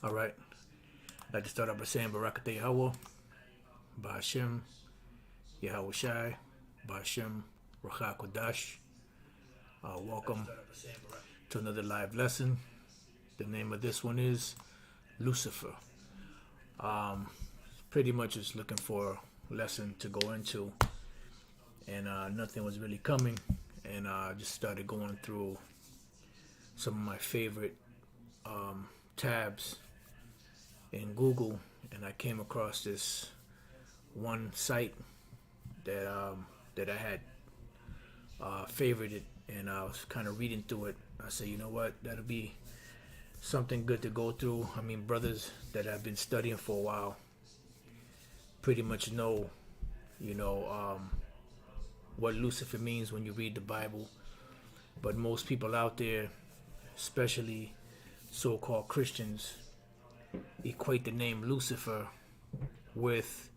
All right. I'd like to start off by saying Barakateh Yahweh, Ba'ashem, Yahweh Shai, Ba'ashem, Rachak Kodash. Welcome to another live lesson. The name of this one is Lucifer. Pretty much just looking for a lesson to go into, and nothing was really coming. And I just started going through some of my favorite tabs in Google, and I came across this one site that I had favorited, and I was kind of reading through it. I said, you know what, that'll be something good to go through. I mean, brothers that have been studying for a while pretty much know, what Lucifer means when you read the Bible. But most people out there, especially so-called Christians, equate the name Lucifer with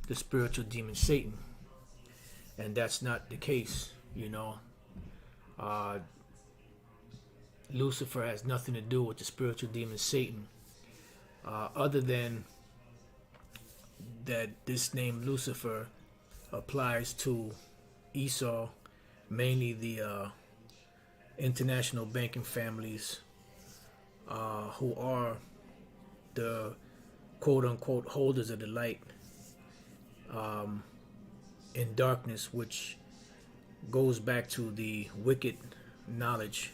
the spiritual demon Satan, and that's not the case. Lucifer has nothing to do with the spiritual demon Satan, other than that this name Lucifer applies to Esau, mainly the international banking families who are the quote-unquote holders of the light in darkness, which goes back to the wicked knowledge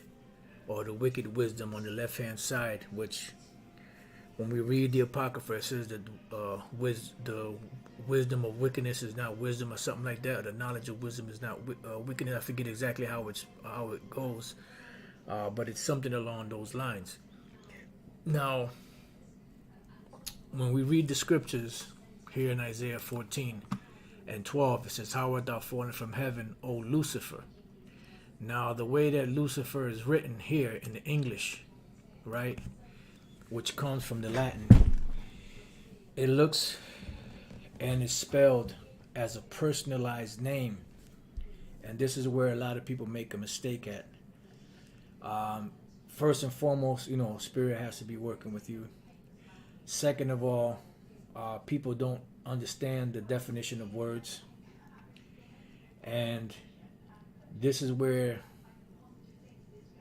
or the wicked wisdom on the left-hand side, which when we read the Apocrypha, it says that the wisdom of wickedness is not wisdom, or something like that. Or the knowledge of wisdom is not wickedness. I forget exactly how it goes, but it's something along those lines. Now, when we read the scriptures here in Isaiah 14 and 12, it says, "How art thou fallen from heaven, O Lucifer?" Now, the way that Lucifer is written here in the English, right, which comes from the Latin, it looks and is spelled as a personalized name. And this is where a lot of people make a mistake at. First and foremost, Spirit has to be working with you. Second of all, people don't understand the definition of words. And this is where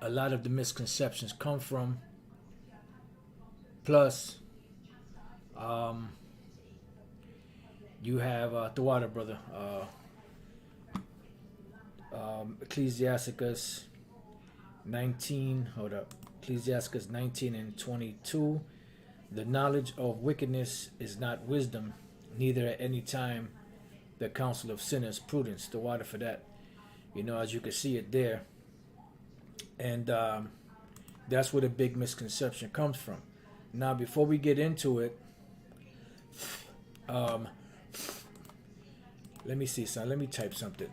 a lot of the misconceptions come from. Plus, you have the water brother, Ecclesiasticus 19. Hold up, Ecclesiasticus 19 and 22. The knowledge of wickedness is not wisdom, neither at any time the counsel of sinners prudence. The water for that, as you can see it there, and that's where the big misconception comes from. Now, before we get into it, let me see, son. Let me type something.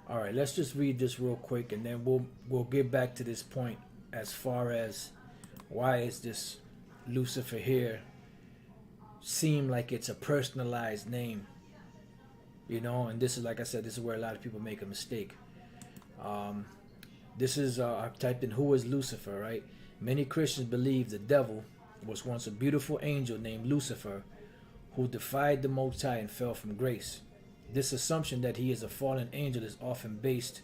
All right, let's just read this real quick, and then we'll get back to this point as far as why is this Lucifer here seem like it's a personalized name, and this is, like I said, this is where a lot of people make a mistake. This is I've typed in, who is Lucifer, right? Many Christians believe the devil was once a beautiful angel named Lucifer who defied the Most High and fell from grace. This assumption that he is a fallen angel is often based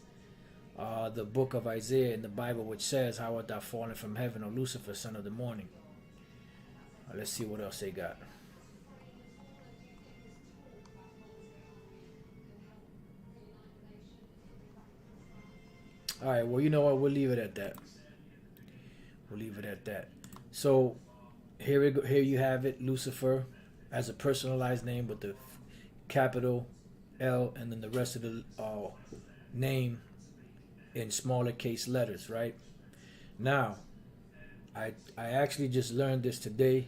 the book of Isaiah in the Bible, which says, "How art thou fallen from heaven, O Lucifer, son of the morning?" Let's see what else they got. All right, well, you know what? We'll leave it at that. So here we go. Here you have it, Lucifer, as a personalized name with the capital L and then the rest of the name in smaller case letters, right? Now, I actually just learned this today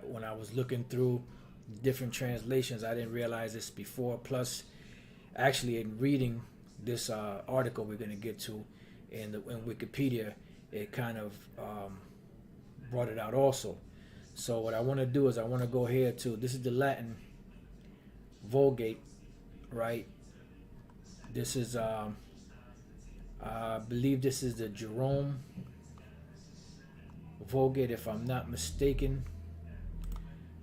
when I was looking through different translations. I didn't realize this before. Plus, actually, in reading this article we're going to get to in Wikipedia, it kind of brought it out also. So what I want to do is I want to go here to, this is the Latin Vulgate, right? This is, I believe this is the Jerome Vulgate, if I'm not mistaken.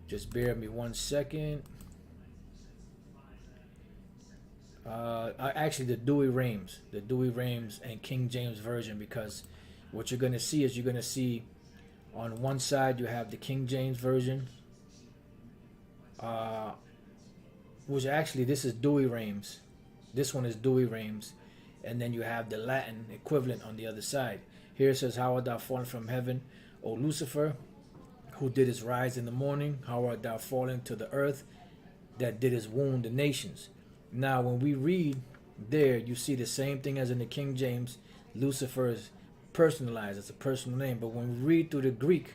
Just bear with me 1 second. Actually, the Douay-Rheims and King James Version, because what you're going to see is you're going to see on one side you have the King James Version, which actually this is Douay-Rheims. This one is Douay-Rheims, and then you have the Latin equivalent on the other side. Here it says, "How art thou fallen from heaven, O Lucifer, who didst rise in the morning? How art thou fallen to the earth, that didst wound the nations?" Now, when we read there, you see the same thing as in the King James. Lucifer is personalized; it's a personal name. But when we read through the Greek,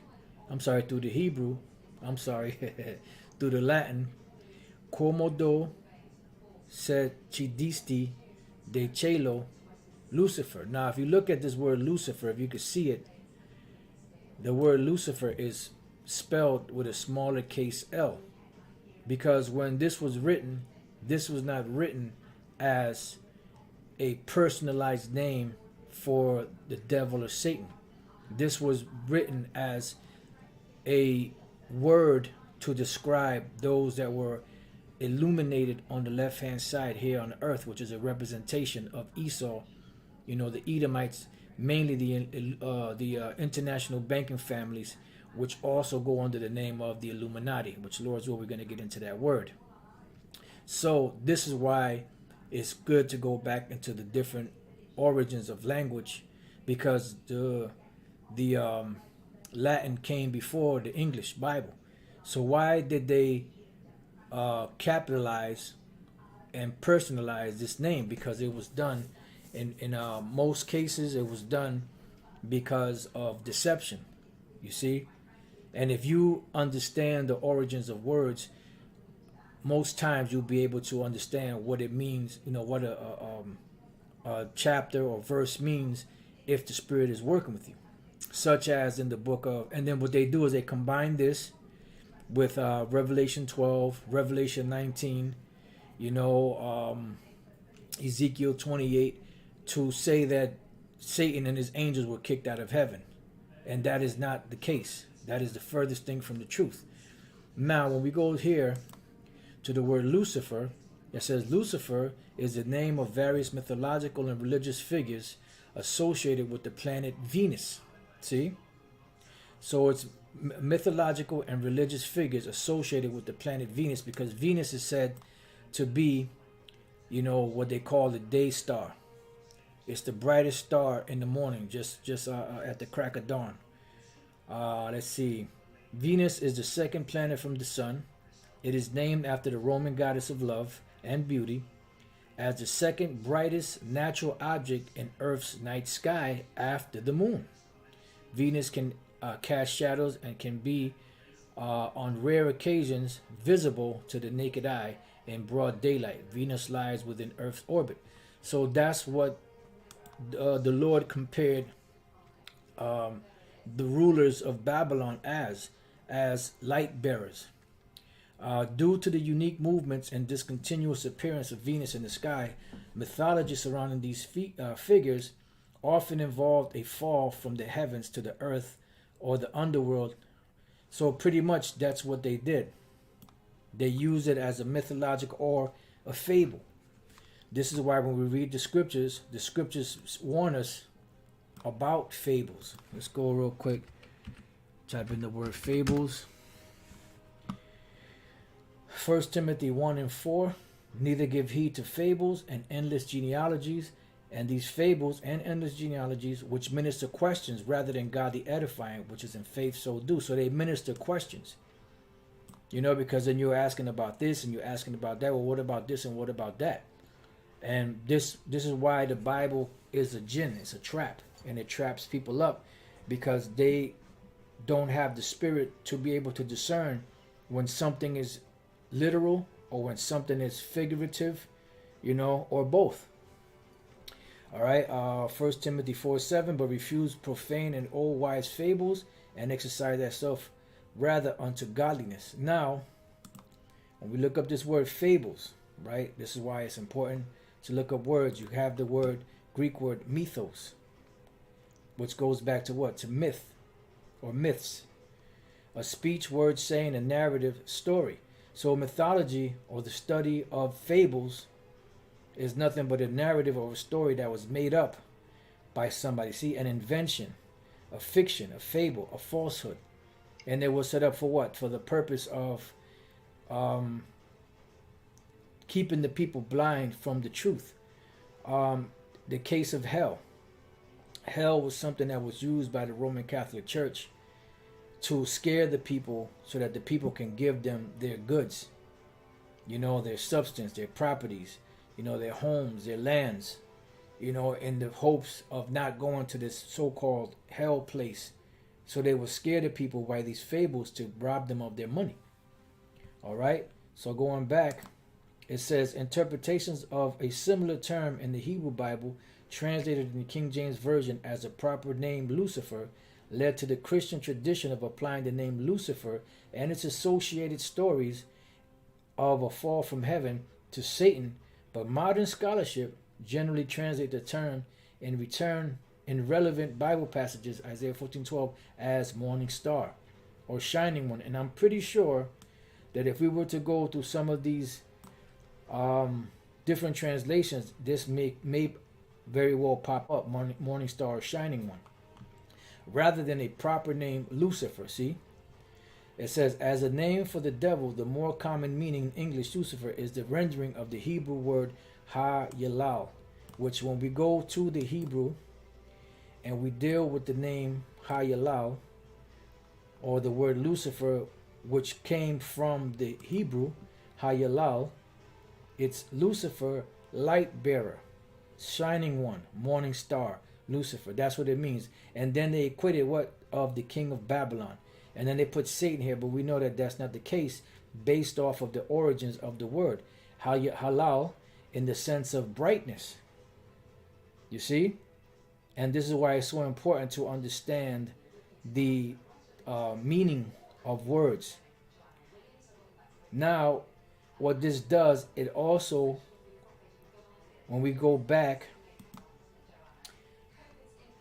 through the Hebrew, through the Latin, "Quomodo se chidisti de cielo Lucifer." Now, if you look at this word Lucifer, if you could see it, the word Lucifer is spelled with a smaller case L, because when this was written, this was not written as a personalized name for the devil or Satan. This was written as a word to describe those that were illuminated on the left-hand side here on earth, which is a representation of Esau. You know, the Edomites, mainly the international banking families, which also go under the name of the Illuminati, which, Lord's will, we're going to get into that word. So this is why it's good to go back into the different origins of language, because the Latin came before the English Bible. So why did they capitalize and personalize this name? Because it was done in most cases, it was done because of deception, you see. And if you understand the origins of words, most times you'll be able to understand what it means, you know, what a chapter or verse means if the Spirit is working with you. Such as in the book of, and then what they do is they combine this with Revelation 12, Revelation 19, you know, Ezekiel 28, to say that Satan and his angels were kicked out of heaven. And that is not the case. That is the furthest thing from the truth. Now, when we go here to the word Lucifer, it says Lucifer is the name of various mythological and religious figures associated with the planet Venus. See? So it's mythological and religious figures associated with the planet Venus, because Venus is said to be, you know, what they call the day star. It's the brightest star in the morning, just at the crack of dawn. Let's see. Venus is the second planet from the sun. It is named after the Roman goddess of love and beauty, as the second brightest natural object in Earth's night sky after the moon. Venus can cast shadows and can be, on rare occasions, visible to the naked eye in broad daylight. Venus lies within Earth's orbit. So that's what the Lord compared the rulers of Babylon as light bearers. Due to the unique movements and discontinuous appearance of Venus in the sky, mythology surrounding these figures often involved a fall from the heavens to the earth or the underworld. So pretty much that's what they did. They used it as a mythological or a fable. This is why when we read the scriptures warn us about fables. Let's go real quick. Type in the word fables. 1 Timothy 1 and 4. Neither give heed to fables and endless genealogies, and these fables and endless genealogies, which minister questions rather than godly edifying, which is in faith so do. So they minister questions. You know, because then you're asking about this and you're asking about that. Well, what about this and what about that? And this is why the Bible is a jinn. It's a trap. And it traps people up because they don't have the spirit to be able to discern when something is literal or when something is figurative, you know, or both. All right, 1 Timothy 4:7, but refuse profane and old wise fables and exercise thyself rather unto godliness. Now, when we look up this word fables, right? This is why it's important to look up words. You have the word, Greek word mythos, which goes back to what? To myth or myths. A speech, word, saying, a narrative, story. So mythology or the study of fables is nothing but a narrative or a story that was made up by somebody. See, an invention, a fiction, a fable, a falsehood. And they were set up for what? For the purpose of keeping the people blind from the truth. The case of hell. Hell was something that was used by the Roman Catholic Church to scare the people so that the people can give them their goods, their substance, their properties, their homes, their lands, in the hopes of not going to this so-called hell place. So they would scare the people by these fables to rob them of their money. All right. So going back, it says interpretations of a similar term in the Hebrew Bible, translated in the King James Version as a proper name Lucifer, led to the Christian tradition of applying the name Lucifer and its associated stories of a fall from heaven to Satan. But modern scholarship generally translates the term in return in relevant Bible passages, Isaiah 14:12, as morning star or shining one. And I'm pretty sure that if we were to go through some of these different translations, this may very well pop up, morning star or shining one, rather than a proper name Lucifer. See, it says, as a name for the devil, the more common meaning in English Lucifer is the rendering of the Hebrew word ha-yalal, which when we go to the Hebrew and we deal with the name ha-yalal, or the word Lucifer, which came from the Hebrew ha-yalal, it's Lucifer, light bearer, shining one, morning star, Lucifer. That's what it means. And then they equated what of the king of Babylon. And then they put Satan here, but we know that that's not the case based off of the origins of the word. Halal in the sense of brightness. You see? And this is why it's so important to understand the meaning of words. Now, what this does, it also, when we go back,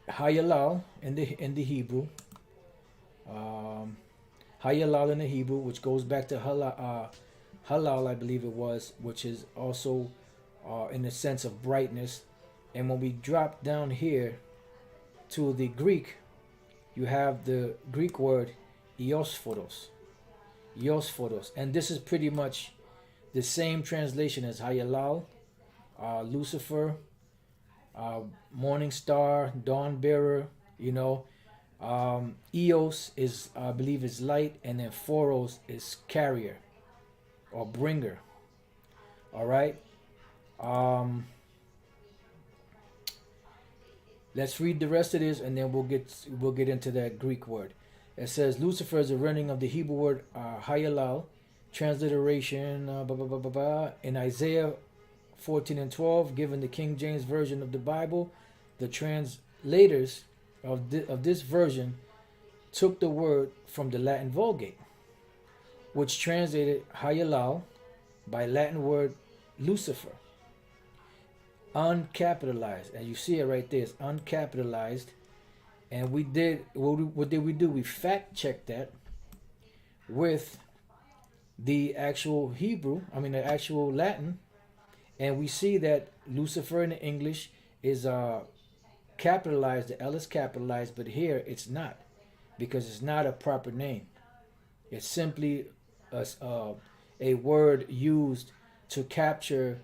Hayalal in the Hebrew, Hayalal in the Hebrew, which goes back to halal, I believe it was, which is also in the sense of brightness. And when we drop down here to the Greek, you have the Greek word iosforos, and this is pretty much the same translation as Hayalal, Lucifer, morning star, dawn bearer. Eos is, I believe, is light, and then phoros is carrier or bringer. All right. Let's read the rest of this, and then we'll get into that Greek word. It says Lucifer is a rendering of the Hebrew word Hayalal, transliteration in Isaiah 14:12, given the King James Version of the Bible. The translators of this version took the word from the Latin Vulgate, which translated Hayalal by Latin word Lucifer, uncapitalized, and you see it right there. It's uncapitalized. And we did what did we do? We fact checked that with the actual the actual Latin, and we see that Lucifer in the English is capitalized. The L is capitalized, but here it's not, because it's not a proper name. It's simply a word used to capture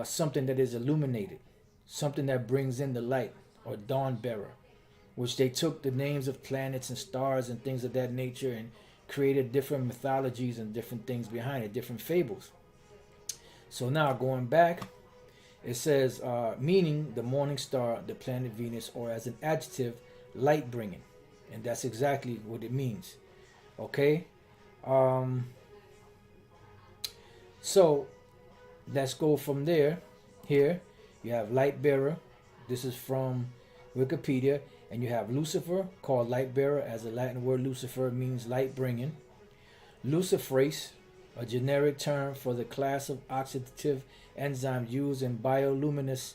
something that is illuminated, something that brings in the light, or dawn bearer, which they took the names of planets and stars and things of that nature and created different mythologies and different things behind it, different fables. So now going back, it says meaning the morning star, the planet Venus, or as an adjective, light bringing, and that's exactly what it means. Okay. So let's go from there. Here you have light bearer. This is from Wikipedia. And you have Lucifer, called light bearer, as the Latin word Lucifer means light bringing. Luciferase, a generic term for the class of oxidative enzymes used in bioluminescence,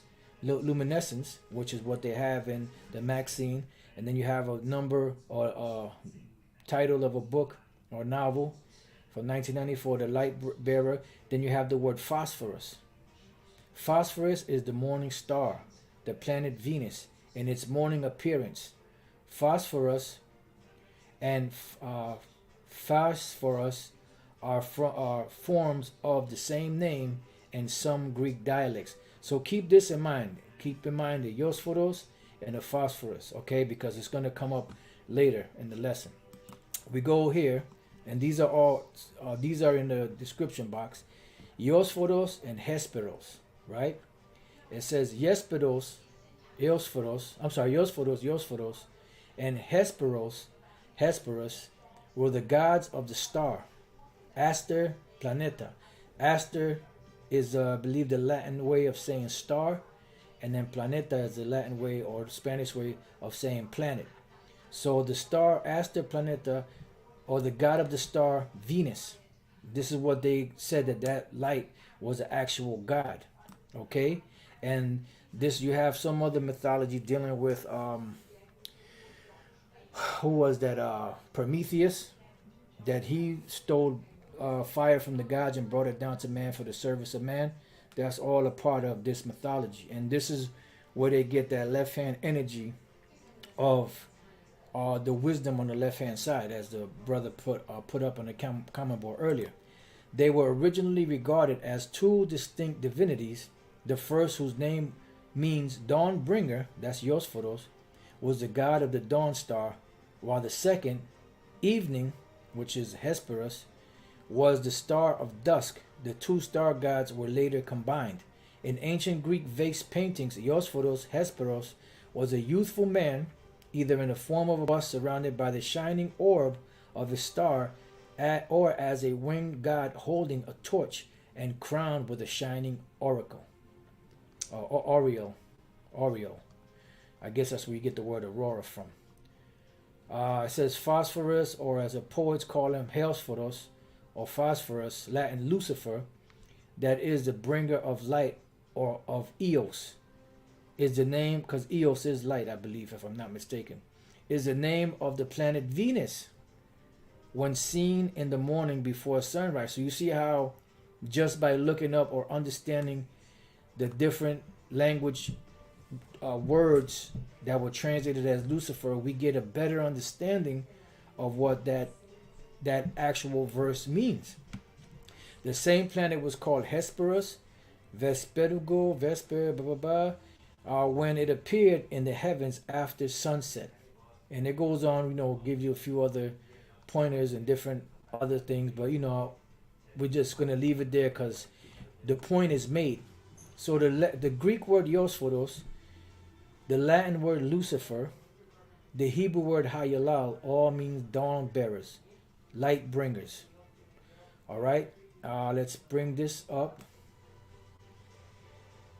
which is what they have in the Maxine. And then you have a number or a title of a book or novel from 1994, The Light Bearer. Then you have the word phosphorus. Phosphorus is the morning star, the planet Venus, in its morning appearance. Phosphorus and phosphorus are forms of the same name in some Greek dialects. So keep this in mind. Keep in mind the Yosforos and the phosphorus, okay? Because it's going to come up later in the lesson. We go here, and these are all these are in the description box. Yosforos and Hesperos, right? It says Yosforos, and Hesperus were the gods of the star, Aster Planeta. Aster is, I believe, the Latin way of saying star, and then Planeta is the Latin way or the Spanish way of saying planet. So the star Aster Planeta, or the god of the star Venus. This is what they said, that light was an actual god. Okay, and this, you have some other mythology dealing with who was that? Prometheus, that he stole fire from the gods and brought it down to man for the service of man. That's all a part of this mythology, and this is where they get that left hand energy of the wisdom on the left hand side, as the brother put up on the comment board earlier. They were originally regarded as two distinct divinities. The first, whose name means dawn bringer, that's Yosforos, was the god of the dawn star, while the second, evening, which is Hesperus, was the star of dusk. The two star gods were later combined. In ancient Greek vase paintings, Yosforos, Hesperos, was a youthful man, either in the form of a bust surrounded by the shining orb of a star, or as a winged god holding a torch and crowned with a shining oracle. Aureole. I guess that's where you get the word aurora from. It says phosphorus, or as the poets call him, Hesperos, or phosphorus, Latin Lucifer, that is the bringer of light, or of Eos, is the name, because Eos is light, I believe, if I'm not mistaken, is the name of the planet Venus when seen in the morning before sunrise. So you see how just by looking up or understanding the different language words that were translated as Lucifer, we get a better understanding of what that actual verse means. The same planet was called Hesperus, Vesperugo, Vesper, blah, blah, blah, when it appeared in the heavens after sunset. And it goes on, give you a few other pointers and different other things, but we're just going to leave it there because the point is made. So the Greek word Yosforos, the Latin word Lucifer, the Hebrew word Hayalal, all means dawn bearers, light bringers. All right, let's bring this up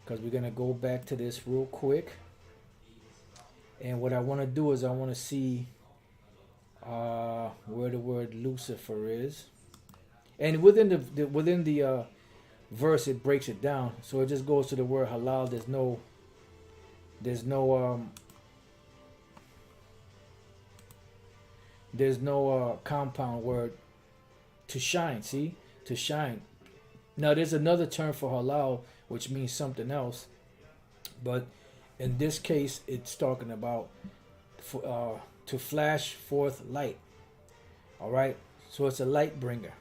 because we're going to go back to this real quick. And what I want to do is I want to see where the word Lucifer is. And within the verse, it breaks it down. So it just goes to the word halal. There's no compound word to shine. See, to shine. Now there's another term for halal which means something else, but in this case it's talking about to flash forth light. All right, so it's a light bringer.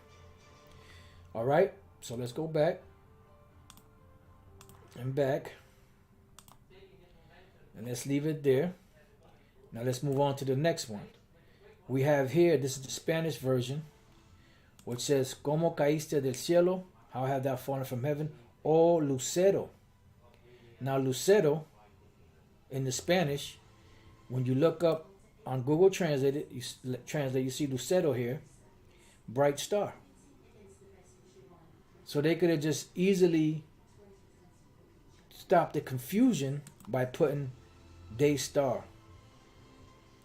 All right, so let's go back and let's leave it there. Now let's move on to the next one. We have here, this is the Spanish version, which says, "Como caíste del cielo?" How have thou fallen from heaven? "O lucero." Now lucero, in the Spanish, when you look up on Google Translate, you see lucero here, bright star. So they could have just easily stopped the confusion by putting day star.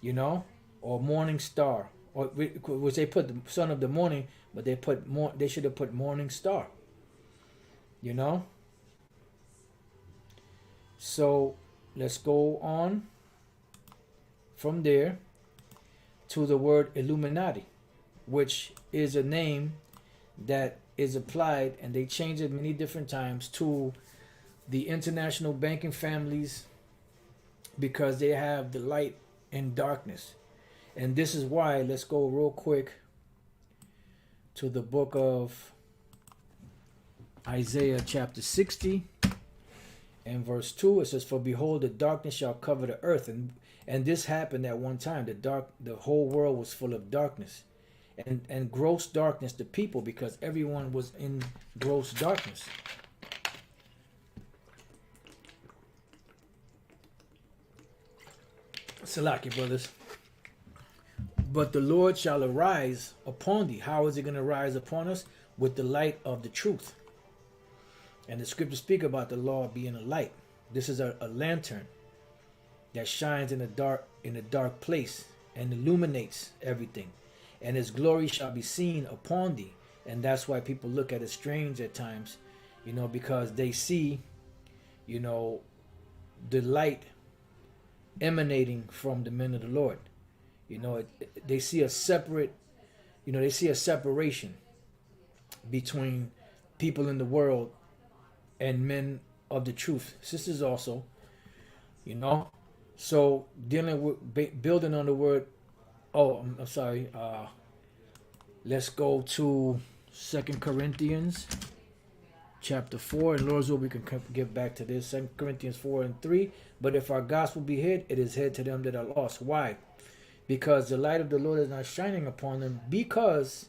you know, or morning star, or which they put the son of the morning, but they put more. They should have put morning star, you know. So let's go on from there to the word Illuminati, which is a name that is applied, and they change it many different times, to the international banking families, because they have the light and darkness. And this is why, let's go real quick to the book of Isaiah chapter 60 and verse 2. It says, "For behold, the darkness shall cover the earth." And this happened at one time. The whole world was full of darkness. And gross darkness to people, because everyone was in gross darkness. Salaki, brothers. "But the Lord shall arise upon thee." How is he going to rise upon us? With the light of the truth. And the scriptures speak about the law being a light. This is a lantern that shines in a dark place and illuminates everything. "And his glory shall be seen upon thee." And that's why people look at it strange at times, because they see, the light emanating from the men of the Lord. They see a separate, they see a separation between people in the world and men of the truth. Sisters also, So dealing with building on the word. Oh, I'm sorry. Let's go to 2 Corinthians chapter 4. And Lord's will, we can get back to this. 2 Corinthians 4 and 3. "But if our gospel be hid, it is hid to them that are lost." Why? "Because the light of the Lord is not shining upon them, because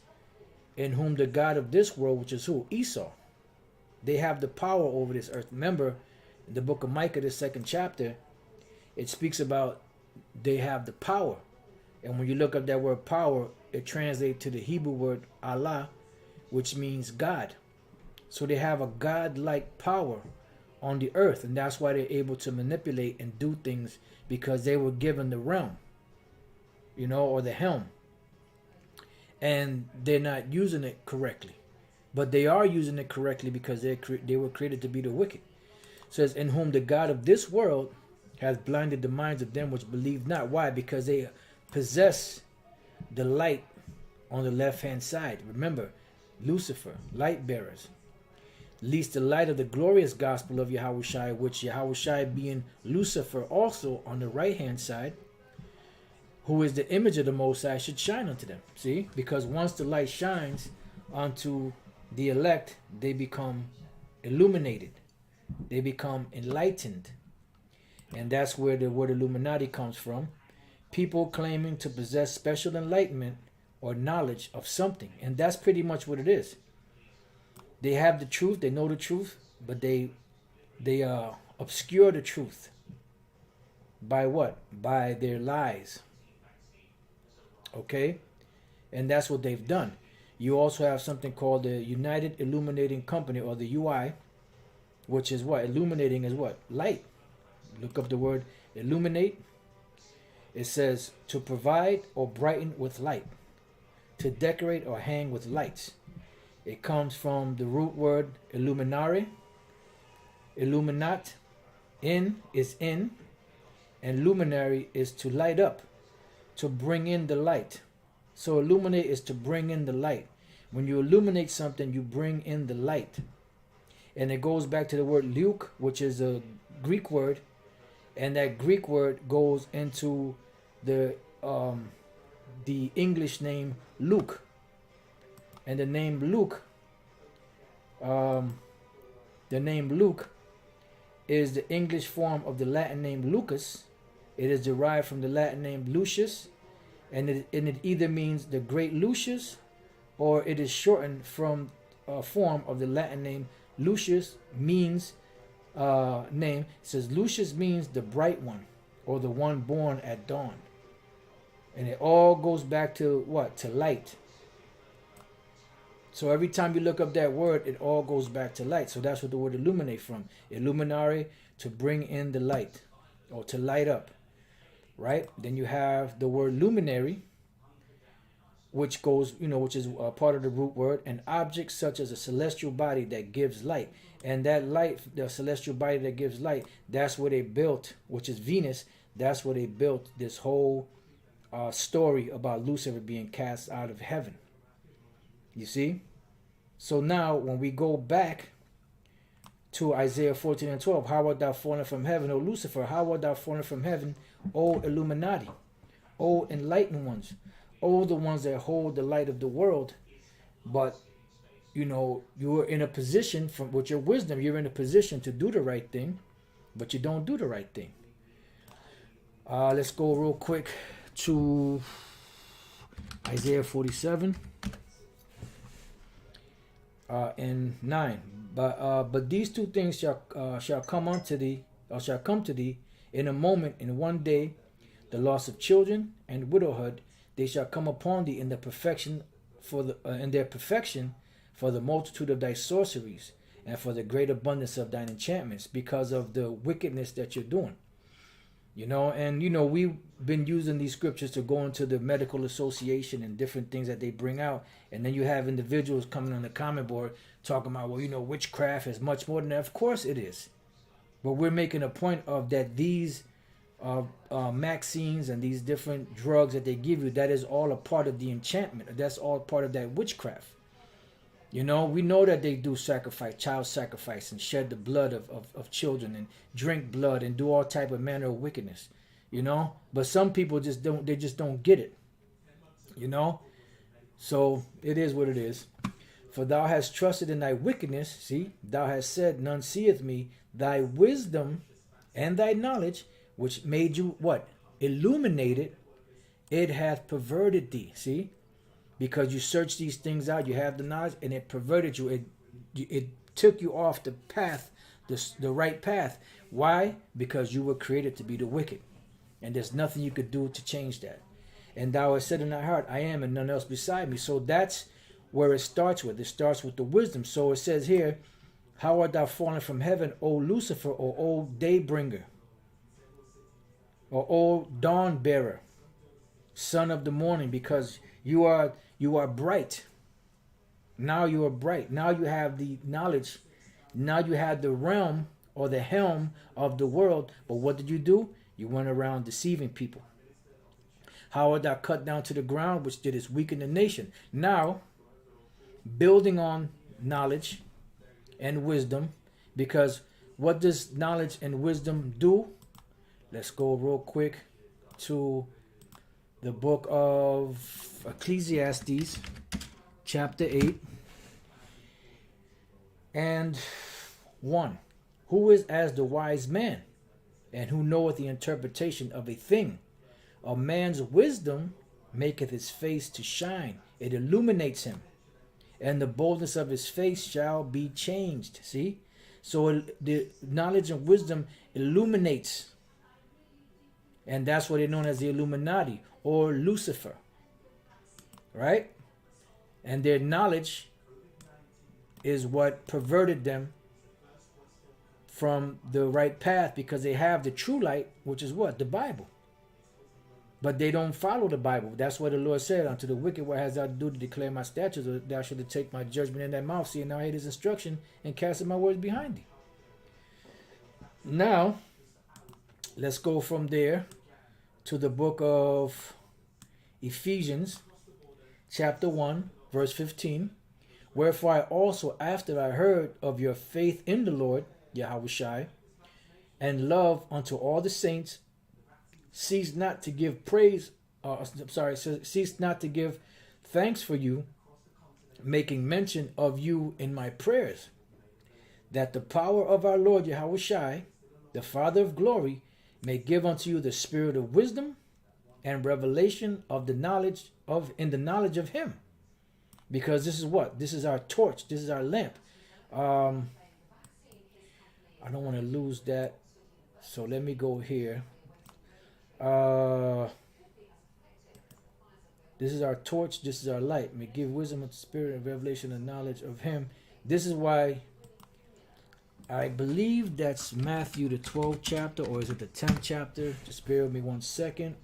in whom the God of this world," which is who? Esau. "They have the power over this earth." Remember, in the book of Micah, the 2nd chapter, it speaks about they have the power. And when you look up that word power, it translates to the Hebrew word Allah, which means God. So they have a God-like power on the earth, and that's why they're able to manipulate and do things, because they were given the realm, or the helm. And they're not using it correctly. But they are using it correctly, because they were created to be the wicked. It says, "In whom the God of this world has blinded the minds of them which believe not." Why? Because they possess the light on the left-hand side. Remember, Lucifer, light bearers. "Lest the light of the glorious gospel of Yahushua," which Yahushua being Lucifer also on the right-hand side, "who is the image of the Most High, should shine unto them." See? Because once the light shines unto the elect, they become illuminated. They become enlightened. And that's where the word Illuminati comes from. People claiming to possess special enlightenment or knowledge of something. And that's pretty much what it is. They have the truth, they know the truth, but they obscure the truth. By what? By their lies. Okay? And that's what they've done. You also have something called the United Illuminating Company, or the UI, which is what? Illuminating is what? Light. Look up the word illuminate. It says to provide or brighten with light, to decorate or hang with lights. It comes from the root word illuminare, illuminat, in is in, and luminary is to light up, to bring in the light. So illuminate is to bring in the light. When you illuminate something, you bring in the light. And it goes back to the word Luke, which is a Greek word, and that Greek word goes into the English name Luke. And the name Luke is the English form of the Latin name Lucas. It is derived from the Latin name Lucius, and it either means the great Lucius, or it is shortened from a form of the Latin name Lucius, means name. It says Lucius means the bright one, or the one born at dawn. And it all goes back to what? To light. So every time you look up that word, it all goes back to light. So that's what the word illuminate from. Illuminare, to bring in the light, or to light up. right? Then you have the word luminary, which goes, which is part of the root word, an object such as a celestial body that gives light. And that light, the celestial body that gives light, that's where they built, which is Venus, that's where they built this whole story about Lucifer being cast out of heaven. You see? So now, when we go back to Isaiah 14 and 12, how art thou fallen from heaven, O Lucifer? How art thou fallen from heaven, O Illuminati? O enlightened ones? O the ones that hold the light of the world? But, you are in a position, with your wisdom, you're in a position to do the right thing, but you don't do the right thing. Let's go real quick to Isaiah 47 and 9. But these two things shall come unto thee, or shall come to thee in a moment, in one day, the loss of children and widowhood. They shall come upon thee in the perfection in their perfection for the multitude of thy sorceries and for the great abundance of thine enchantments, because of the wickedness that you're doing. We've been using these scriptures to go into the medical association and different things that they bring out. And then you have individuals coming on the comment board talking about, witchcraft is much more than that. Of course it is. But we're making a point of that these vaccines and these different drugs that they give you, that is all a part of the enchantment. That's all part of that witchcraft. We know that they do child sacrifice, and shed the blood of children, and drink blood, and do all type of manner of wickedness. But some people just don't get it. So it is what it is. For thou hast trusted in thy wickedness, see, thou hast said, none seeth me, thy wisdom and thy knowledge, which made you what? Illuminated, it hath perverted thee, see? Because you search these things out, you have the knowledge, and it perverted you. It took you off the path, the right path. Why? Because you were created to be the wicked. And there's nothing you could do to change that. And thou hast said in thy heart, I am, and none else beside me. So that's where it starts with. It starts with the wisdom. So it says here, how art thou fallen from heaven, O Lucifer, or O daybringer, or O dawn bearer, son of the morning, because you are bright. Now you are bright. Now you have the knowledge. Now you have the realm or the helm of the world. But what did you do? You went around deceiving people. How art thou cut down to the ground, which didst weaken the nation? Now, building on knowledge and wisdom, because what does knowledge and wisdom do? Let's go real quick to the book of Ecclesiastes, chapter 8 and 1. Who is as the wise man, and who knoweth the interpretation of a thing? A man's wisdom maketh his face to shine. It illuminates him, and the boldness of his face shall be changed. See? So the knowledge and wisdom illuminates. And that's what they're known as, the Illuminati or Lucifer. Right? And their knowledge is what perverted them from the right path, because they have the true light, which is what? The Bible. But they don't follow the Bible. That's what the Lord said, unto the wicked what hast thou to do to declare my statutes, or thou shalt take my judgment in thy mouth, seeing thou hate his instruction, and casting my words behind thee. Now, let's go from there to the book of Ephesians, chapter 1, verse 15. Wherefore I also, after I heard of your faith in the Lord, Yahushai, and love unto all the saints, cease not to give cease not to give thanks for you, making mention of you in my prayers, that the power of our Lord Yahushai, the Father of glory, may give unto you the spirit of wisdom and revelation of the knowledge of him. Because this is what? This is our torch. This is our lamp. I don't want to lose that. So let me go here. This is our torch. This is our light. May give wisdom of the spirit and revelation and knowledge of him. This is why I believe that's Matthew the 12th chapter, or is it the 10th chapter? Just bear with me 1 second.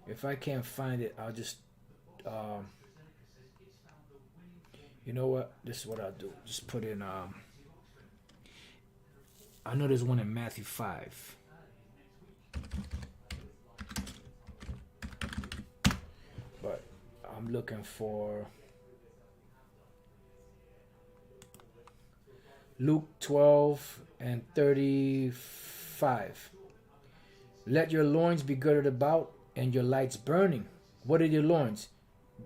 If I can't find it, I'll just, you know what? This is what I'll do. Just put in, I know there's one in Matthew 5. But I'm looking for Luke 12 and 35. Let your loins be girded about and your lights burning. What are your loins?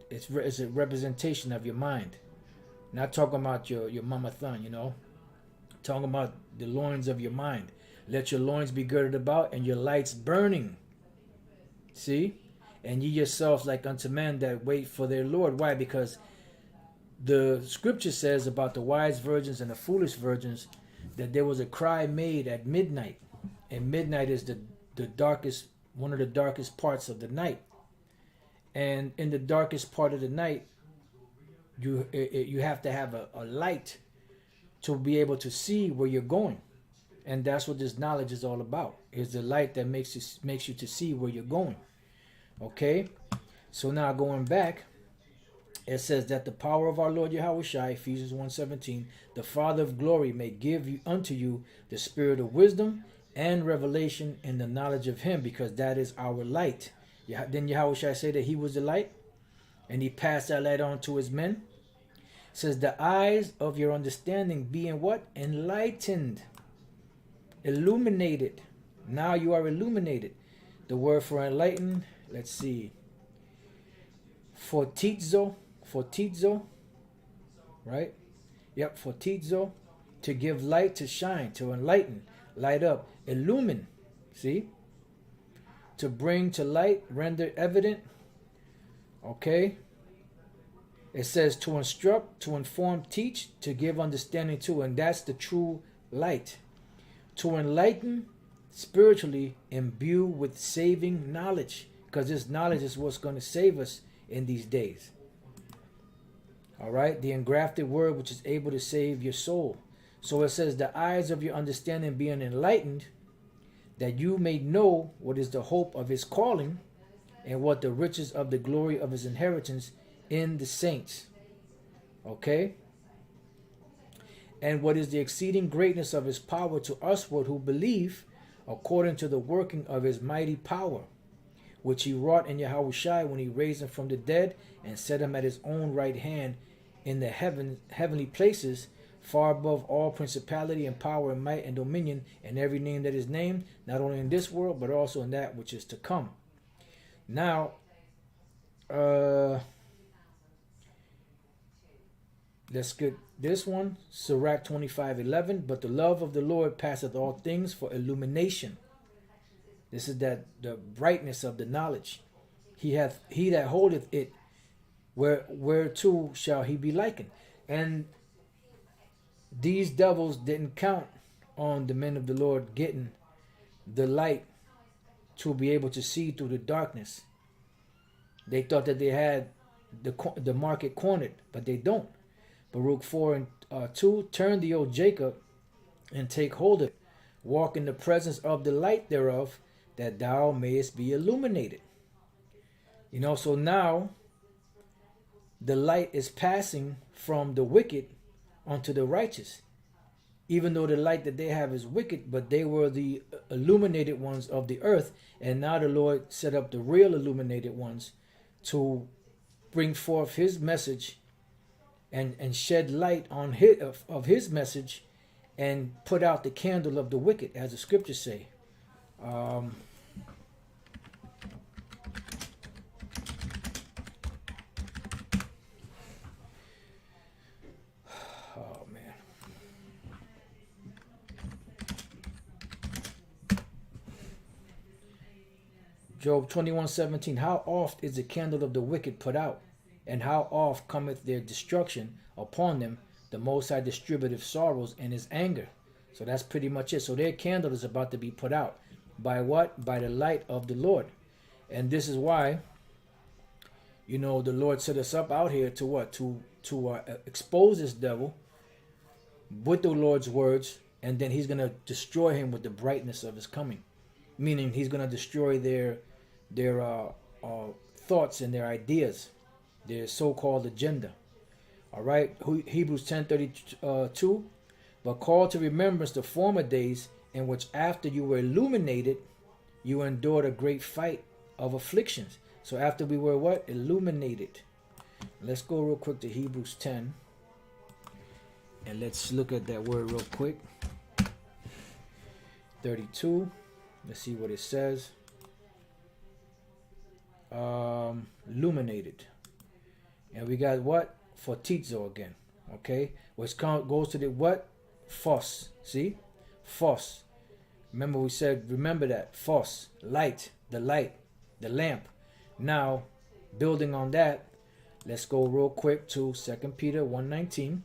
It's a representation of your mind. Not talking about your mama thun, you know. Talking about the loins of your mind. Let your loins be girded about and your lights burning. See? And ye yourselves like unto men that wait for their Lord. Why? Because the scripture says about the wise virgins and the foolish virgins that there was a cry made at midnight. And midnight is the darkest, one of the darkest parts of the night. And in the darkest part of the night, you have to have a light to be able to see where you're going. And that's what this knowledge is all about. Is the light that makes you to see where you're going. Okay? So now going back, it says that the power of our Lord Yahushua, Ephesians 1:17, the Father of glory may give you unto you the spirit of wisdom and revelation in the knowledge of him, because that is our light. Didn't Yahushua say that he was the light? And he passed that light on to his men. It says the eyes of your understanding being what? Enlightened. Illuminated. Now you are illuminated. The word for enlightened, let's see. Fortizo, right? Yep, fortizo, to give light, to shine, to enlighten, light up, illumine, see? To bring to light, render evident, okay? It says to instruct, to inform, teach, to give understanding to, and that's the true light. To enlighten, spiritually, imbue with saving knowledge, because this knowledge is what's going to save us in these days. All right, the engrafted word which is able to save your soul. So it says the eyes of your understanding being enlightened, that you may know what is the hope of his calling and what the riches of the glory of his inheritance in the saints. Okay? And what is the exceeding greatness of his power to usward who believe, according to the working of his mighty power, which he wrought in Yahushua when he raised him from the dead and set him at his own right hand in the heavenly places, far above all principality and power and might and dominion and every name that is named, not only in this world but also in that which is to come. Now, let's get this one. Sirach 25:11. But the love of the Lord passeth all things for illumination. This is the brightness of the knowledge. He that holdeth it, whereto shall he be likened? And these devils didn't count on the men of the Lord getting the light to be able to see through the darkness. They thought that they had the market cornered, but they don't. Baruch 4:2, turn thee, O Jacob, and take hold of it. Walk in the presence of the light thereof, that thou mayest be illuminated. You know, so now the light is passing from the wicked unto the righteous. Even though the light that they have is wicked, but they were the illuminated ones of the earth. And now the Lord set up the real illuminated ones to bring forth his message and shed light on his message and put out the candle of the wicked, as the scriptures say. Oh man. Job 21:17. How oft is the candle of the wicked put out, and how oft cometh their destruction upon them? The Most High distributeth sorrows in his anger. So that's pretty much it. So their candle is about to be put out. by what? By the light of the Lord. And this is why, the Lord set us up out here to what? To expose this devil with the Lord's words, and then he's going to destroy him with the brightness of his coming. Meaning he's going to destroy their thoughts and their ideas, their so-called agenda. All right, Hebrews 10:32. But call to remembrance the former days in which after you were illuminated, you endured a great fight of afflictions. So after we were what? Illuminated. Let's go real quick to Hebrews 10. And let's look at that word real quick. 32. Let's see what it says. Illuminated. And we got what? Fortizo again. Okay. Which goes to the what? Phos. See? Phos. Remember that. Phos. Light. The lamp. Now, building on that, let's go real quick to 2 Peter 1:19.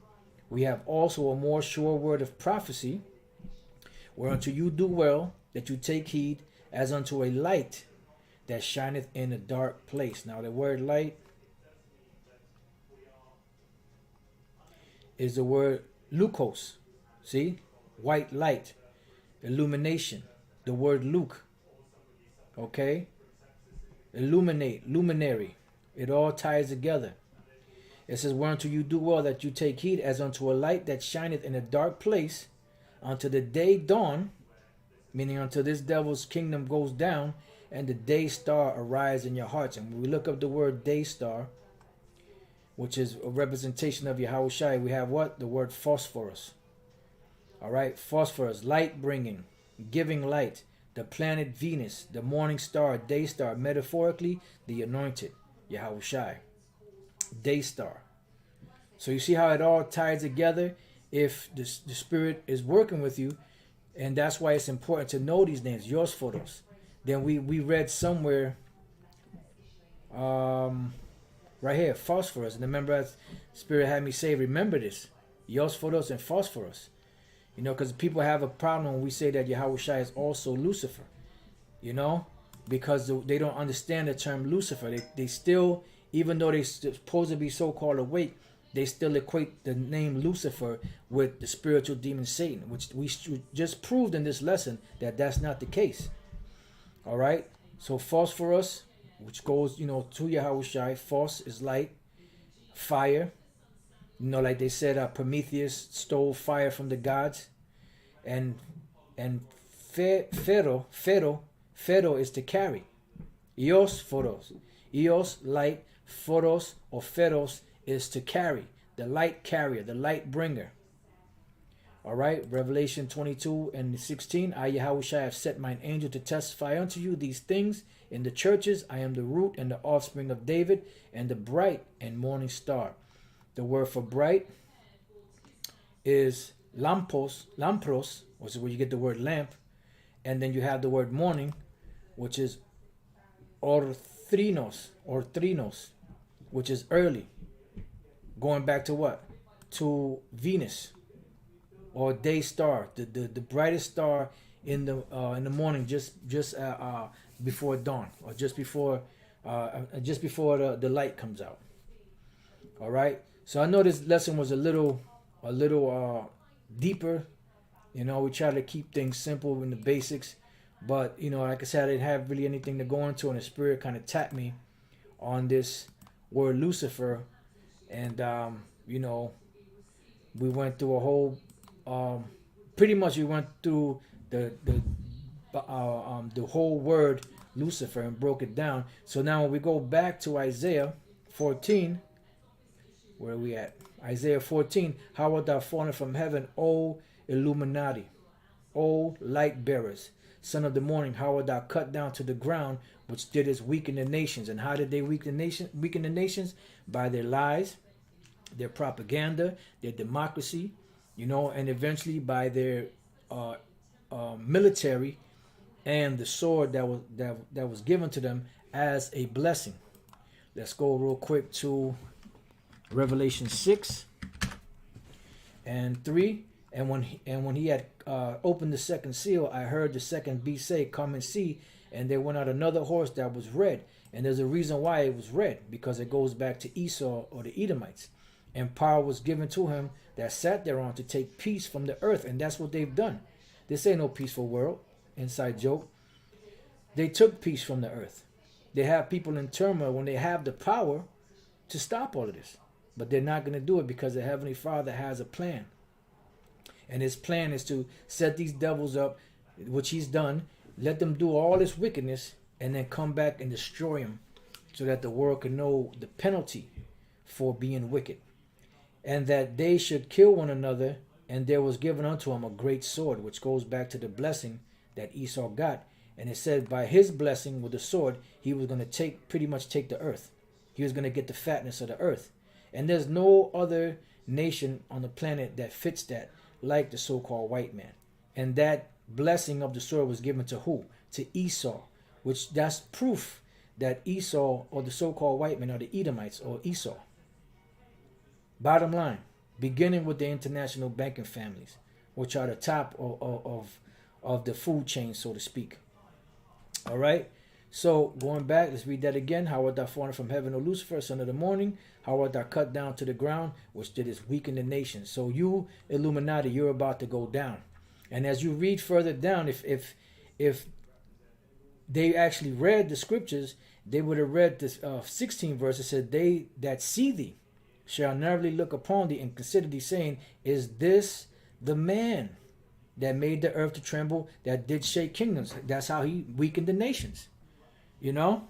We have also a more sure word of prophecy, whereunto you do well that you take heed as unto a light that shineth in a dark place. Now the word light is the word lukos. See? White light. Illumination. The word luke. Okay? Illuminate. Luminary. It all ties together. It says, whereunto you do well that you take heed as unto a light that shineth in a dark place until the day dawn, meaning until this devil's kingdom goes down and the day star arise in your hearts. And when we look up the word day star, which is a representation of Yahushua, we have what? The word phosphorus. All right, phosphorus, light bringing, giving light. The planet Venus, the morning star, day star, metaphorically, the anointed, Yahushua, day star. So you see how it all ties together if the Spirit is working with you, and that's why it's important to know these names, Yos Photos. Then we read somewhere, right here, phosphorus. And remember, as Spirit had me say, remember this, Yos Photos and phosphorus. Because people have a problem when we say that Yahushua is also Lucifer, because they don't understand the term Lucifer. They still, even though they're supposed to be so-called awake, they still equate the name Lucifer with the spiritual demon Satan, which we just proved in this lesson that that's not the case. All right? So phosphorus, which goes, to Yahushua, phos is light, fire. Like they said, Prometheus stole fire from the gods, and phero is to carry. Eos phoros, eos light, phoros or pheros is to carry, the light carrier, the light bringer. All right, Revelation 22:16. I Yahushua have set mine angel to testify unto you these things in the churches. I am the root and the offspring of David, and the bright and morning star. The word for bright is lampros, which is where you get the word lamp. And then you have the word morning, which is orthrinos, which is early. Going back to what? To Venus, or day star, the brightest star in the morning, just before dawn, or just before the light comes out. All right. So I know this lesson was a little deeper. We try to keep things simple in the basics, but like I said, I didn't have really anything to go into, and the Spirit kind of tapped me on this word Lucifer, and we went through a whole, pretty much we went through the whole word Lucifer and broke it down. So now when we go back to Isaiah 14. Where are we at? Isaiah 14. How art thou fallen from heaven, O Illuminati, O light bearers, son of the morning? How art thou cut down to the ground, which didst weaken the nations? And how did they weaken the nations? By their lies, their propaganda, their democracy, and eventually by their military and the sword that was given to them as a blessing. Let's go real quick to Revelation 6:3. when he had opened the second seal, I heard the second beast say, "Come and see." And there went out another horse that was red. And there's a reason why it was red, because it goes back to Esau or the Edomites. And power was given to him that sat thereon to take peace from the earth. And that's what they've done. This ain't no peaceful world. Inside joke. They took peace from the earth. They have people in turmoil when they have the power to stop all of this. But they're not going to do it because the Heavenly Father has a plan. And his plan is to set these devils up, which he's done, let them do all this wickedness, and then come back and destroy them so that the world can know the penalty for being wicked. And that they should kill one another, and there was given unto him a great sword, which goes back to the blessing that Esau got. And it said by his blessing with the sword, he was going to pretty much take the earth. He was going to get the fatness of the earth. And there's no other nation on the planet that fits that like the so-called white man. And that blessing of the sword was given to who? To Esau, which that's proof that Esau or the so-called white men are the Edomites or Esau. Bottom line, beginning with the international banking families, which are the top of the food chain, so to speak. All right. So going back, let's read that again. How art thou fallen from heaven, O Lucifer, son of the morning? How art thou cut down to the ground, which didst weaken the nation? So you, Illuminati, you're about to go down. And as you read further down, if they actually read the scriptures, they would have read this 16 verse. It said, "They that see thee shall narrowly look upon thee and consider thee, saying, Is this the man that made the earth to tremble, that did shake kingdoms?" That's how he weakened the nations. You know?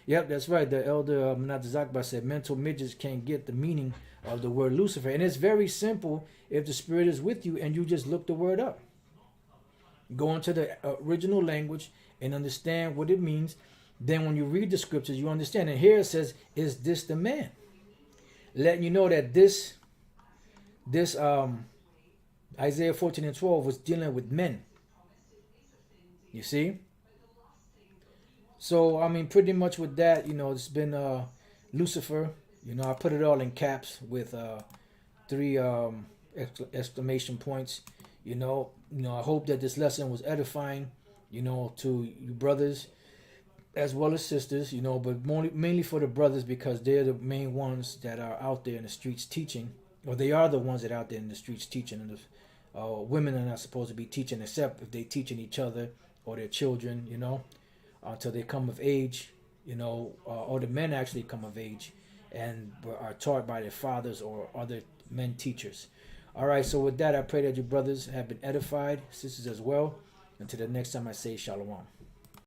Yep, that's right. The elder Menachem Zakbar said mental midgets can't get the meaning of the word Lucifer. And it's very simple if the spirit is with you and you just look the word up. Go into the original language and understand what it means. Then when you read the scriptures, you understand. And here it says, "Is this the man?" Letting you know that this Isaiah 14 and 12 was dealing with men. You see? So, I mean, pretty much with that, it's been Lucifer. I put it all in caps with 3 exclamation points. I hope that this lesson was edifying, to you brothers as well as sisters, but mainly for the brothers, because they're the main ones that are out there in the streets teaching, or they are the ones that are out there in the streets teaching. And women are not supposed to be teaching, except if they teaching each other or their children, until they come of age, or the men actually come of age and are taught by their fathers or other men teachers. All right, so with that, I pray that you brothers have been edified, sisters as well. Until the next time I say shalom.